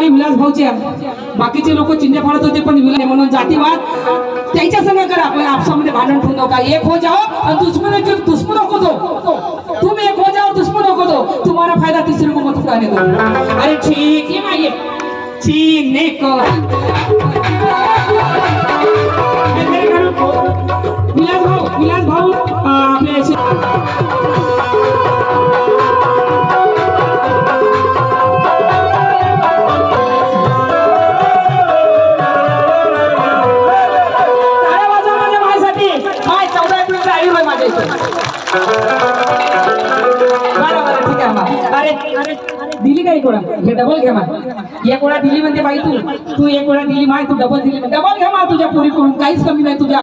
खाली विलास भाऊच्या बाकीचे लोक चिंध्या फाडत होते पण विलास म्हणून जातीवाद त्याच्या संग करा आपण आपसामध्ये भांडण ठेवू नका एक हो जाओ और दुश्मनों को दो तुम एक हो जाओ दुश्मनों को दो तुम्हारा फायदा तीसरे को मत उठाने दो अरे ठीक है भाई चीने को विलास भाऊ आपले दिली काय कोणा हे डबल घे मग एक वेळा दिली म्हणते बाई तू एक वेळा दिली माय तू डबल दिली डबल घे मग तुझ्या पोरी करून काहीच कमी नाही तुझ्या